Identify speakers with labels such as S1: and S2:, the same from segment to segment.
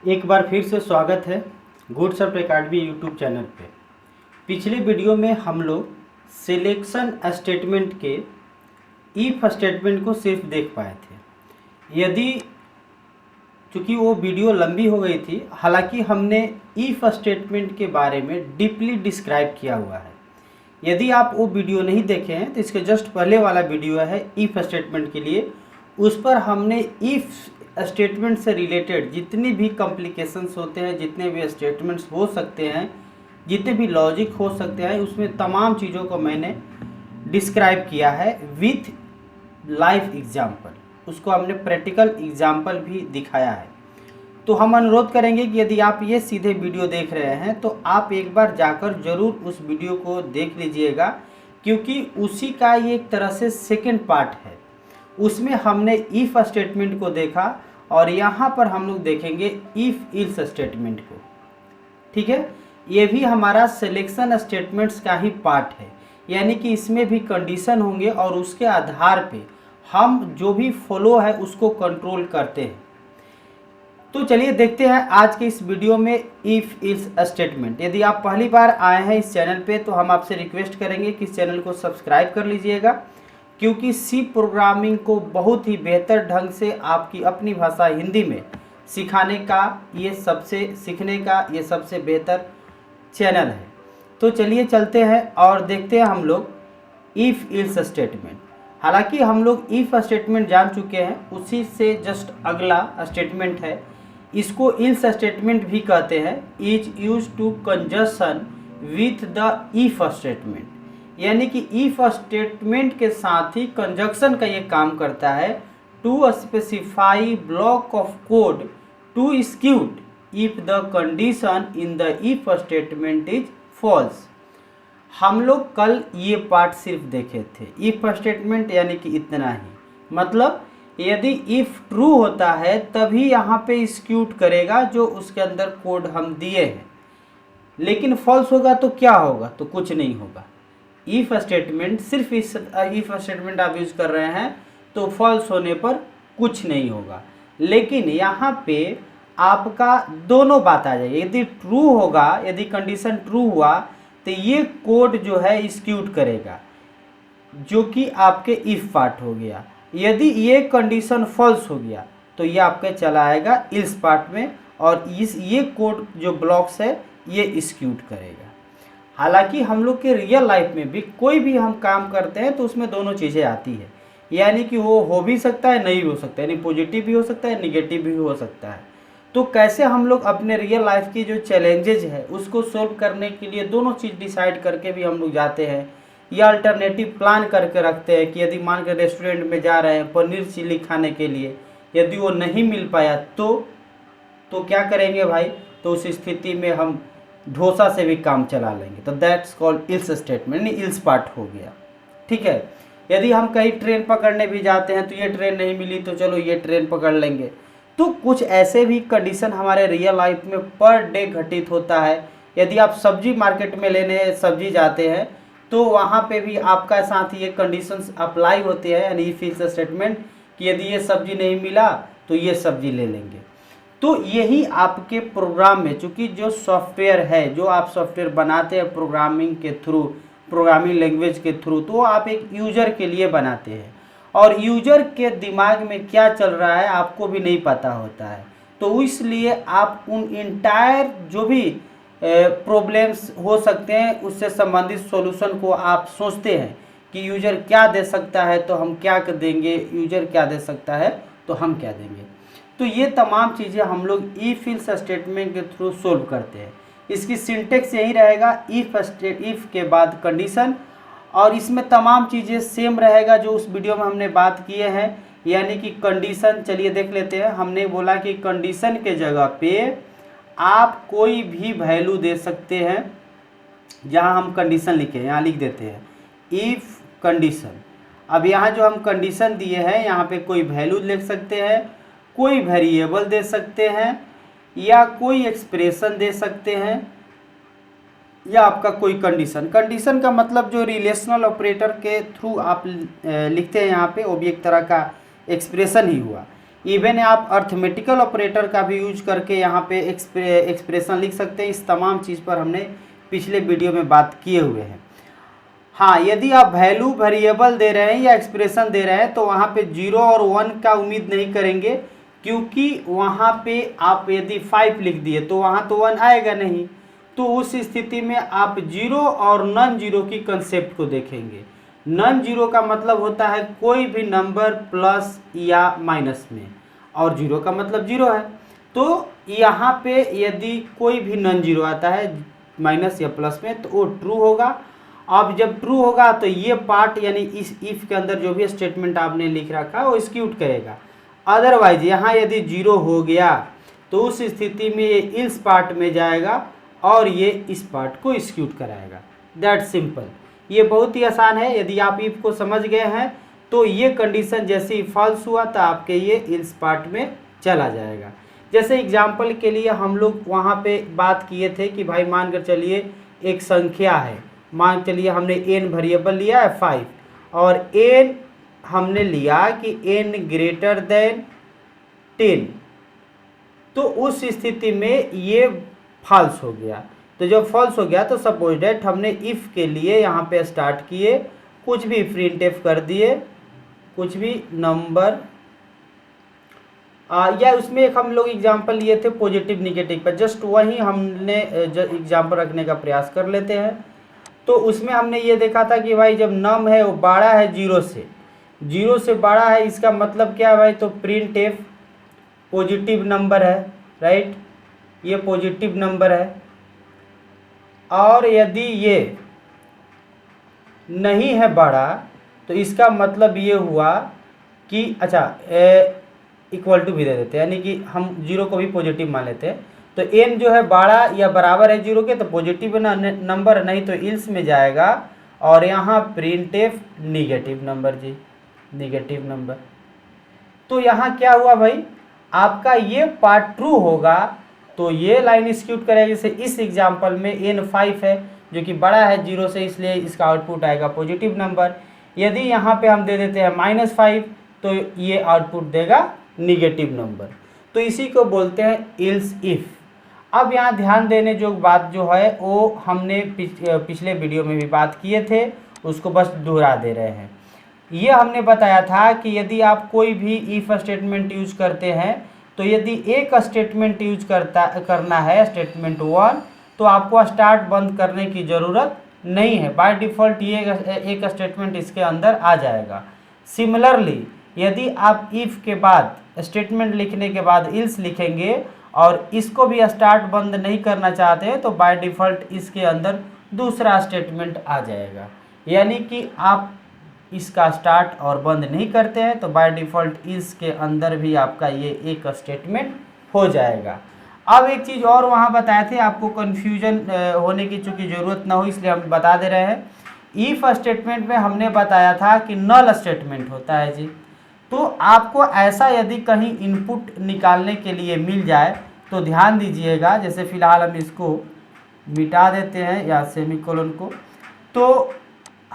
S1: एक बार फिर से स्वागत है goods of academy YouTube channel पे। पिछले वीडियो में हम लोग सिलेक्शन स्टेटमेंट के इफ स्टेटमेंट को सिर्फ देख पाए थे। चूँकि वो वीडियो लंबी हो गई थी, हालांकि हमने इफ स्टेटमेंट के बारे में डीपली डिस्क्राइब किया हुआ है। यदि आप वो वीडियो नहीं देखे हैं तो इसके जस्ट पहले वाला वीडियो है इफ स्टेटमेंट के लिए, उस पर हमने इफ स्टेटमेंट से रिलेटेड जितने भी कॉम्प्लिकेशंस होते हैं, जितने भी स्टेटमेंट्स हो सकते हैं, जितने भी लॉजिक हो सकते हैं, उसमें तमाम चीज़ों को मैंने डिस्क्राइब किया है विथ लाइव एग्जाम्पल। उसको हमने प्रैक्टिकल एग्जाम्पल भी दिखाया है। तो हम अनुरोध करेंगे कि यदि आप ये सीधे वीडियो देख रहे हैं तो आप एक बार जाकर ज़रूर उस वीडियो को देख लीजिएगा, क्योंकि उसी का ये एक तरह से सेकेंड पार्ट है। उसमें हमने इफ स्टेटमेंट को देखा और यहाँ पर हम लोग देखेंगे इफ इल्स स्टेटमेंट को। ठीक है, ये भी हमारा सिलेक्शन स्टेटमेंट्स का ही पार्ट है, यानी कि इसमें भी कंडीशन होंगे और उसके आधार पे हम जो भी फॉलो है उसको कंट्रोल करते हैं। तो चलिए देखते हैं आज के इस वीडियो में इफ इल्स स्टेटमेंट। यदि आप पहली बार आए हैं इस चैनल पे तो हम आपसे रिक्वेस्ट करेंगे कि इस चैनल को सब्सक्राइब कर लीजिएगा, क्योंकि सी प्रोग्रामिंग को बहुत ही बेहतर ढंग से आपकी अपनी भाषा हिंदी में सीखने का ये सबसे बेहतर चैनल है। तो चलिए चलते हैं और देखते हैं हम लोग इफ़ इल्स स्टेटमेंट। हालांकि हम लोग इफ़ स्टेटमेंट जान चुके हैं, उसी से जस्ट अगला स्टेटमेंट है। इसको इल्स स्टेटमेंट भी कहते हैं। Is use to conjunction with the if statement, यानी कि इफ स्टेटमेंट के साथ ही कंजंक्शन का ये काम करता है। To specify block of code to execute if the condition in the if statement is false. हम लोग कल ये पार्ट सिर्फ देखे थे, इफ स्टेटमेंट यानी कि इतना ही, मतलब यदि इफ ट्रू होता है तभी यहाँ पे एक्सिक्यूट करेगा जो उसके अंदर कोड हम दिए हैं, लेकिन फॉल्स होगा तो क्या होगा? तो कुछ नहीं होगा। इफ स्टेटमेंट सिर्फ इस इफ स्टेटमेंट आप यूज कर रहे हैं तो फॉल्स होने पर कुछ नहीं होगा, लेकिन यहाँ पे आपका दोनों बात आ जाएगी। यदि ट्रू होगा, यदि कंडीशन ट्रू हुआ तो ये कोड जो है एक्सिक्यूट करेगा, जो कि आपके इफ पार्ट हो गया। यदि ये कंडीशन फॉल्स हो गया तो ये आपके चला आएगा इल्स पार्ट में, और ये कोड जो ब्लॉक्स है ये एक्सिक्यूट करेगा। हालांकि हम लोग के रियल लाइफ में भी कोई भी हम काम करते हैं तो उसमें दोनों चीज़ें आती है, यानी कि वो हो भी सकता है, नहीं भी हो सकता है, यानी पॉजिटिव भी हो सकता है, निगेटिव भी हो सकता है। तो कैसे हम लोग अपने रियल लाइफ की जो चैलेंजेज है उसको सोल्व करने के लिए दोनों चीज़ डिसाइड करके भी हम लोग जाते हैं, या अल्टरनेटिव प्लान करके रखते हैं कि यदि मान कर रेस्टोरेंट में जा रहे हैं पनीर चिल्ली खाने के लिए, यदि वो नहीं मिल पाया तो क्या करेंगे भाई? तो उस स्थिति में हम डोसा से भी काम चला लेंगे। तो दैट्स कॉल्ड इल्स स्टेटमेंट, यानी इल्स पार्ट हो गया। ठीक है, यदि हम कहीं ट्रेन पकड़ने भी जाते हैं तो ये ट्रेन नहीं मिली तो चलो ये ट्रेन पकड़ लेंगे। तो कुछ ऐसे भी कंडीशन हमारे रियल लाइफ में पर डे घटित होता है। यदि आप सब्जी मार्केट में लेने सब्जी जाते हैं तो वहाँ पे भी आपका साथ ये कंडीशंस अप्लाई होते हैं, यानी इफ इल्स स्टेटमेंट, कि यदि ये सब्जी नहीं मिला तो ये सब्जी ले लेंगे। तो यही आपके प्रोग्राम में, चूँकि जो सॉफ्टवेयर है, जो आप सॉफ्टवेयर बनाते हैं प्रोग्रामिंग के थ्रू, प्रोग्रामिंग लैंग्वेज के थ्रू, तो आप एक यूज़र के लिए बनाते हैं, और यूज़र के दिमाग में क्या चल रहा है आपको भी नहीं पता होता है। तो इसलिए आप उन इंटायर जो भी प्रॉब्लम्स हो सकते हैं उससे संबंधित सॉल्यूशन को आप सोचते हैं कि यूज़र क्या दे सकता है तो हम क्या देंगे, यूज़र क्या दे सकता है तो हम क्या देंगे। तो ये तमाम चीज़ें हम लोग इफ इल्स स्टेटमेंट के थ्रू सोल्व करते हैं। इसकी सिंटेक्स यही रहेगा, इफ के बाद कंडीशन, और इसमें तमाम चीज़ें सेम रहेगा जो उस वीडियो में हमने बात किए हैं, यानी कि कंडीशन। चलिए देख लेते हैं। हमने बोला कि कंडीशन के जगह पे आप कोई भी वैल्यू दे सकते हैं। जहाँ हम कंडीशन लिखे यहाँ लिख देते हैं इफ कंडीशन। अब यहाँ जो हम कंडीशन दिए हैं यहाँ पे कोई वैल्यू लिख सकते हैं, कोई वेरिएबल दे सकते हैं, या कोई एक्सप्रेशन दे सकते हैं, या आपका कोई कंडीशन का मतलब जो रिलेशनल ऑपरेटर के थ्रू आप लिखते हैं यहाँ पे, वो भी एक तरह का एक्सप्रेशन ही हुआ। इवन आप अर्थमेटिकल ऑपरेटर का भी यूज करके यहाँ पे एक्सप्रेशन लिख सकते हैं। इस तमाम चीज़ पर हमने पिछले वीडियो में बात किए हुए हैं। हाँ, यदि आप वैल्यू वेरिएबल दे रहे हैं या एक्सप्रेशन दे रहे हैं तो वहाँ पे 0 और 1 का उम्मीद नहीं करेंगे, क्योंकि वहाँ पे आप यदि 5 लिख दिए तो वहाँ तो 1 आएगा नहीं। तो उस स्थिति में आप 0 और नॉन जीरो की कंसेप्ट को देखेंगे। नॉन जीरो का मतलब होता है कोई भी नंबर प्लस या माइनस में, और जीरो का मतलब जीरो है। तो यहाँ पे यदि कोई भी नॉन जीरो आता है माइनस या प्लस में तो वो ट्रू होगा। अब जब ट्रू होगा तो ये पार्ट यानी इस इफ के अंदर जो भी स्टेटमेंट आपने लिख रखा है वो एक्सिक्यूट करेगा। अदरवाइज यहाँ यदि जीरो हो गया तो उस स्थिति में ये इल्स पार्ट में जाएगा और ये इस पार्ट को एक्सिक्यूट कराएगा। That simple. ये बहुत ही आसान है। यदि आप इफ को समझ गए हैं तो ये कंडीशन जैसे ही फॉल्स हुआ तो आपके ये इल्स पार्ट में चला जाएगा। जैसे एग्जाम्पल के लिए हम लोग वहाँ पे बात किए थे कि भाई मान कर चलिए एक संख्या है, मान चलिए हमने n वेरिएबल लिया है 5 और n हमने लिया कि n ग्रेटर देन 10, तो उस स्थिति में ये फॉल्स हो गया। तो जब फॉल्स हो गया तो सपोज डेट हमने इफ़ के लिए यहाँ पे स्टार्ट किए, कुछ भी प्रिंट एफ कर दिए, कुछ भी नंबर या उसमें एक हम लोग एग्जांपल लिए थे पॉजिटिव निगेटिव पर, जस्ट वही हमने एग्जांपल रखने का प्रयास कर लेते हैं। तो उसमें हमने ये देखा था कि भाई जब नम है वो बड़ा है जीरो से बड़ा है, इसका मतलब क्या है भाई, तो प्रिंट एफ पॉजिटिव नंबर है, राइट, ये पॉजिटिव नंबर है। और यदि ये नहीं है बड़ा तो इसका मतलब ये हुआ कि अच्छा इक्वल टू भी दे देते हैं, यानी कि हम जीरो को भी पॉजिटिव मान लेते हैं। तो n जो है बड़ा या बराबर है जीरो के तो पॉजिटिव नंबर, नहीं तो इल्स में जाएगा और यहाँ प्रिंट एफ निगेटिव नंबर जी, निगेटिव नंबर। तो यहाँ क्या हुआ भाई, आपका ये पार्ट ट्रू होगा तो ये लाइन एक्सिक्यूट करेगा। जैसे इस एग्जांपल में n 5 है जो कि बड़ा है जीरो से, इसलिए इसका आउटपुट आएगा पॉजिटिव नंबर। यदि यहाँ पे हम दे देते हैं -5 तो ये आउटपुट देगा निगेटिव नंबर। तो इसी को बोलते हैं इल्स इफ। अब यहाँ ध्यान देने जो बात जो है वो हमने पिछले वीडियो में भी बात किए थे, उसको बस दोहरा दे रहे हैं। ये हमने बताया था कि यदि आप कोई भी इफ स्टेटमेंट यूज करते हैं तो यदि एक स्टेटमेंट यूज करना है स्टेटमेंट 1, तो आपको स्टार्ट बंद करने की ज़रूरत नहीं है। बाय डिफ़ॉल्ट ये एक स्टेटमेंट इसके अंदर आ जाएगा। सिमिलरली यदि आप इफ़ के बाद स्टेटमेंट लिखने के बाद इल्स लिखेंगे और इसको भी स्टार्ट बंद नहीं करना चाहते हैं तो बाय डिफ़ॉल्ट इसके अंदर दूसरा स्टेटमेंट आ जाएगा। यानी कि आप इसका स्टार्ट और बंद नहीं करते हैं तो बाय डिफ़ॉल्ट इसके अंदर भी आपका ये एक स्टेटमेंट हो जाएगा। अब एक चीज़ और वहाँ बताए थे, आपको कन्फ्यूजन होने की चूँकि ज़रूरत ना हो इसलिए हम बता दे रहे हैं। इफ स्टेटमेंट में हमने बताया था कि नल स्टेटमेंट होता है जी। तो आपको ऐसा यदि कहीं इनपुट निकालने के लिए मिल जाए तो ध्यान दीजिएगा, जैसे फ़िलहाल हम इसको मिटा देते हैं या सेमीकोलन को। तो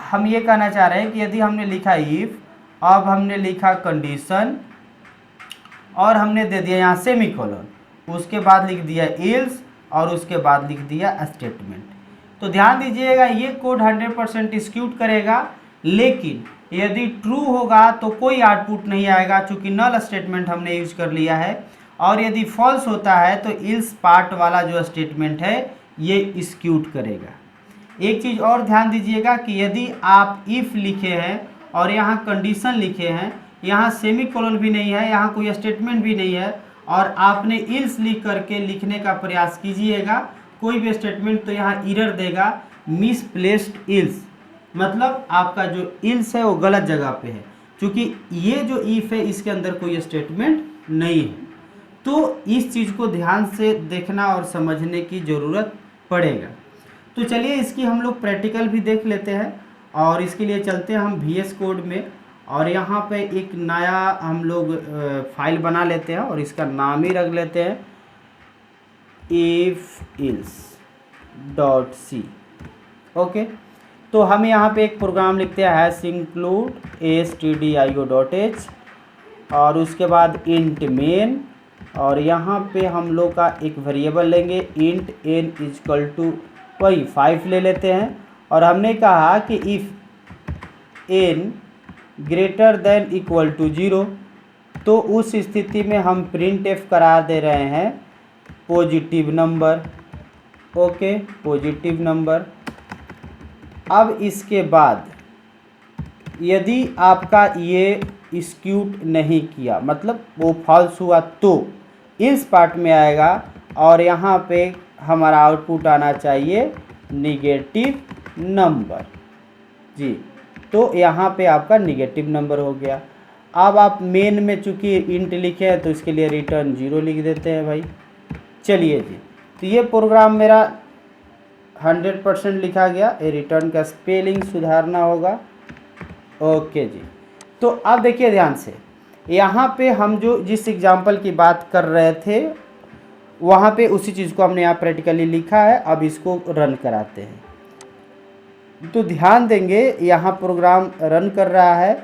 S1: हम ये कहना चाह रहे हैं कि यदि हमने लिखा इफ, अब हमने लिखा कंडीशन और हमने दे दिया यहाँ सेमीकोलन, उसके बाद लिख दिया इल्स और उसके बाद लिख दिया स्टेटमेंट। तो ध्यान दीजिएगा ये कोड 100% एक्सिक्यूट करेगा, लेकिन यदि ट्रू होगा तो कोई आउटपुट नहीं आएगा चूँकि नल स्टेटमेंट हमने यूज कर लिया है। और यदि फॉल्स होता है तो इल्स पार्ट वाला जो स्टेटमेंट है ये एक्सिक्यूट करेगा। एक चीज़ और ध्यान दीजिएगा कि यदि आप इफ़ लिखे हैं और यहाँ कंडीशन लिखे हैं, यहाँ सेमीकोलन भी नहीं है, यहाँ कोई स्टेटमेंट भी नहीं है और आपने इल्स लिख करके लिखने का प्रयास कीजिएगा कोई भी स्टेटमेंट, तो यहाँ एरर देगा मिसप्लेस्ड इल्स, मतलब आपका जो इल्स है वो गलत जगह पे है, क्योंकि ये जो इफ है इसके अंदर कोई स्टेटमेंट नहीं है। तो इस चीज़ को ध्यान से देखना और समझने की ज़रूरत पड़ेगा। तो चलिए इसकी हम लोग प्रैक्टिकल भी देख लेते हैं और इसके लिए चलते हैं हम VS कोड में और यहाँ पे एक नया हम लोग फाइल बना लेते हैं और इसका नाम ही रख लेते हैं ifils.c। ओके, तो हम यहाँ पे एक प्रोग्राम लिखते हैं #include stdio.h और उसके बाद इंट मेन, और यहाँ पे हम लोग का एक वेरिएबल लेंगे इंट n इजकल टू वही 5 ले लेते हैं। और हमने कहा कि if n greater than equal to 0, तो उस स्थिति में हम प्रिंट एफ करा दे रहे हैं positive number. Okay, positive number. अब इसके बाद यदि आपका ये एक्सिक्यूट नहीं किया, मतलब वो फॉल्स हुआ, तो इस पार्ट में आएगा और यहाँ पे हमारा आउटपुट आना चाहिए निगेटिव नंबर जी। तो यहाँ पे आपका निगेटिव नंबर हो गया। अब आप मेन में चूँकि इंट लिखे हैं तो इसके लिए रिटर्न 0 लिख देते हैं भाई। चलिए जी, तो ये प्रोग्राम मेरा 100% लिखा गया। ये रिटर्न का स्पेलिंग सुधारना होगा। ओके जी, तो अब देखिए ध्यान से, यहाँ पे हम जो जिस एग्जांपल की बात कर रहे थे वहाँ पे उसी चीज़ को हमने यहाँ प्रैक्टिकली लिखा है। अब इसको रन कराते हैं तो ध्यान देंगे, यहाँ प्रोग्राम रन कर रहा है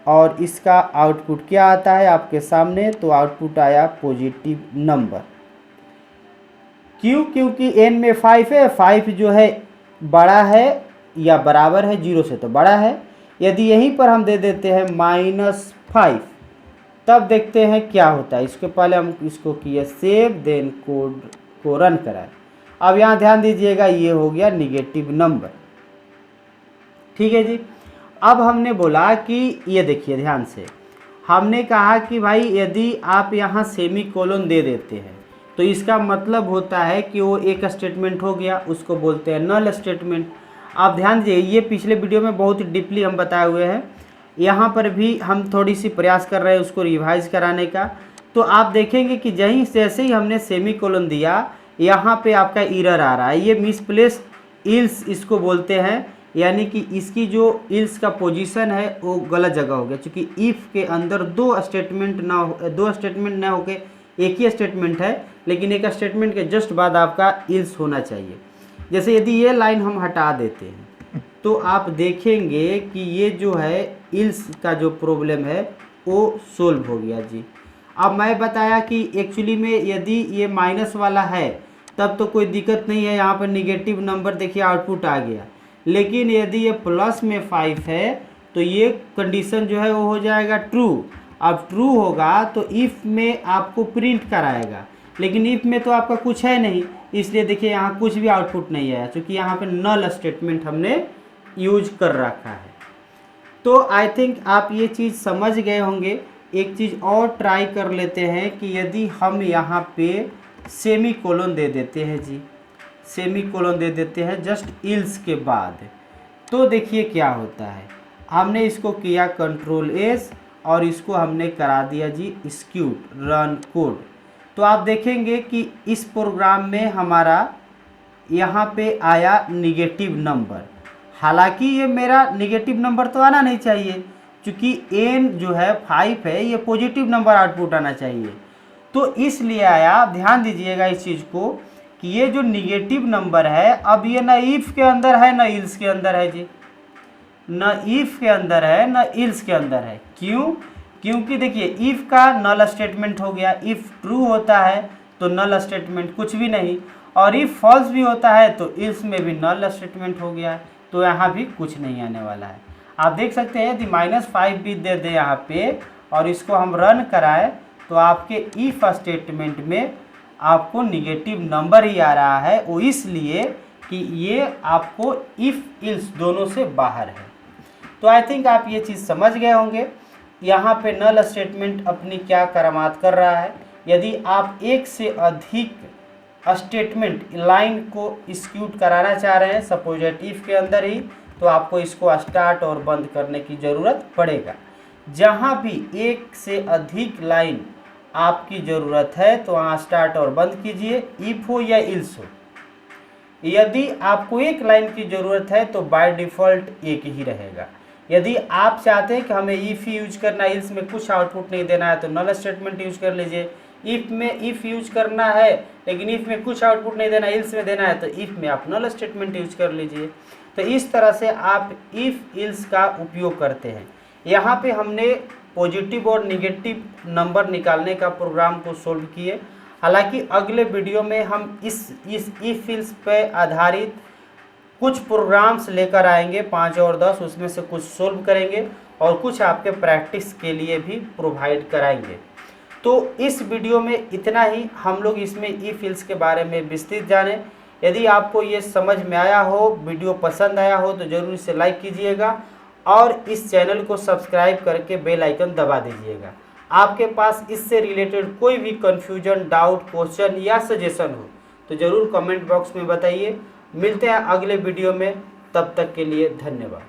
S1: और इसका आउटपुट क्या आता है आपके सामने। तो आउटपुट आया पॉजिटिव नंबर। क्यों? क्योंकि n में 5 है, 5 जो है बड़ा है या बराबर है 0 से, तो बड़ा है। यदि यहीं पर हम दे देते हैं -5, तब देखते हैं क्या होता है। इसके पहले हम इसको किए सेव, देन कोड को रन कराएं। अब यहाँ ध्यान दीजिएगा, ये हो गया निगेटिव नंबर। ठीक है जी। अब हमने बोला कि ये देखिए ध्यान से, हमने कहा कि भाई यदि आप यहाँ सेमी कोलन दे देते हैं तो इसका मतलब होता है कि वो एक स्टेटमेंट हो गया, उसको बोलते हैं नल स्टेटमेंट। आप ध्यान दीजिए, ये पिछले वीडियो में बहुत ही डीपली हम बताए हुए हैं, यहाँ पर भी हम थोड़ी सी प्रयास कर रहे हैं उसको रिवाइज कराने का। तो आप देखेंगे कि जैसे ही हमने सेमी कोलन दिया, यहाँ पे आपका एरर आ रहा है। ये मिसप्लेस इल्स इसको बोलते हैं, यानी कि इसकी जो इल्स का पोजीशन है वो गलत जगह हो गया, क्योंकि इफ़ के अंदर दो स्टेटमेंट ना होके एक ही स्टेटमेंट है, लेकिन एक स्टेटमेंट के जस्ट बाद आपका इल्स होना चाहिए। जैसे यदि ये लाइन हम हटा देते हैं तो आप देखेंगे कि ये जो है इल्स का जो प्रॉब्लम है वो सोल्व हो गया जी। अब मैं बताया कि एक्चुअली में यदि ये माइनस वाला है तब तो कोई दिक्कत नहीं है, यहाँ पर निगेटिव नंबर देखिए आउटपुट आ गया। लेकिन यदि ये प्लस में 5 है तो ये कंडीशन जो है वो हो जाएगा ट्रू। अब ट्रू होगा तो इफ़ में आपको प्रिंट कराएगा, लेकिन इफ़ में तो आपका कुछ है नहीं, इसलिए देखिए यहाँ कुछ भी आउटपुट नहीं आया, क्योंकि यहाँ पे नल स्टेटमेंट हमने यूज कर रखा है। तो आई थिंक आप ये चीज़ समझ गए होंगे। एक चीज़ और ट्राई कर लेते हैं कि यदि हम यहाँ पे सेमी कोलन दे देते हैं जी, सेमी कोलन दे देते हैं जस्ट इल्स के बाद, तो देखिए क्या होता है। हमने इसको किया Ctrl+S और इसको हमने करा दिया जी एक्सिक्यूट रन कोड। तो आप देखेंगे कि इस प्रोग्राम में हमारा यहाँ पे आया निगेटिव नंबर। हालांकि ये मेरा निगेटिव नंबर तो आना नहीं चाहिए, क्योंकि n जो है 5 है, ये पॉजिटिव नंबर आउटपुट आना चाहिए। तो इसलिए आया, ध्यान दीजिएगा इस चीज़ को कि ये जो निगेटिव नंबर है, अब ये ना इफ़ के अंदर है ना इल्स के अंदर है जी, न इफ़ के अंदर है न इल्स के अंदर है। क्यों? क्योंकि देखिए इफ़ का नल स्टेटमेंट हो गया, इफ़ ट्रू होता है तो नल स्टेटमेंट कुछ भी नहीं, और इफ़ फॉल्स भी होता है तो इल्स में भी नल स्टेटमेंट हो गया, तो यहाँ भी कुछ नहीं आने वाला है। आप देख सकते हैं यदि -5 भी दे दे यहाँ पे और इसको हम रन कराएं तो आपके इफ़ स्टेटमेंट में आपको निगेटिव नंबर ही आ रहा है। वो इसलिए कि ये आपको इफ़ इल्स दोनों से बाहर है। तो आई थिंक आप ये चीज़ समझ गए होंगे। यहाँ पे नल स्टेटमेंट अपनी क्या करामात कर रहा है। यदि आप एक से अधिक स्टेटमेंट लाइन को एक्सिक्यूट कराना चाह रहे हैं सपोज इफ़ के अंदर ही, तो आपको इसको स्टार्ट और बंद करने की ज़रूरत पड़ेगा। जहाँ भी एक से अधिक लाइन आपकी ज़रूरत है तो वहाँ स्टार्ट और बंद कीजिए, इफ़ हो या इल्स हो। यदि आपको एक लाइन की ज़रूरत है तो बाय डिफ़ॉल्ट एक ही रहेगा। यदि आप चाहते हैं कि हमें इफ़ यूज करना, इल्स में कुछ आउटपुट नहीं देना है, तो नल स्टेटमेंट यूज कर लीजिए। इफ़ में इफ़ यूज करना है लेकिन इफ़ में कुछ आउटपुट नहीं देना, इल्स में देना है, तो इफ़ में आप नल स्टेटमेंट यूज कर लीजिए। तो इस तरह से आप इफ़ इल्स का उपयोग करते हैं। यहाँ पे हमने पॉजिटिव और निगेटिव नंबर निकालने का प्रोग्राम को सोल्व किए। हालांकि अगले वीडियो में हम इस ई फिल्स पे आधारित कुछ प्रोग्राम्स लेकर आएंगे 5 और 10, उसमें से कुछ सोल्व करेंगे और कुछ आपके प्रैक्टिस के लिए भी प्रोवाइड कराएंगे। तो इस वीडियो में इतना ही, हम लोग इसमें ई फिल्स के बारे में विस्तृत जाने। यदि आपको ये समझ में आया हो, वीडियो पसंद आया हो तो ज़रूर इसे लाइक कीजिएगा और इस चैनल को सब्सक्राइब करके बेल आइकन दबा दीजिएगा। आपके पास इससे रिलेटेड कोई भी कन्फ्यूजन, डाउट, क्वेश्चन या सजेशन हो तो ज़रूर कमेंट बॉक्स में बताइए। मिलते हैं अगले वीडियो में, तब तक के लिए धन्यवाद।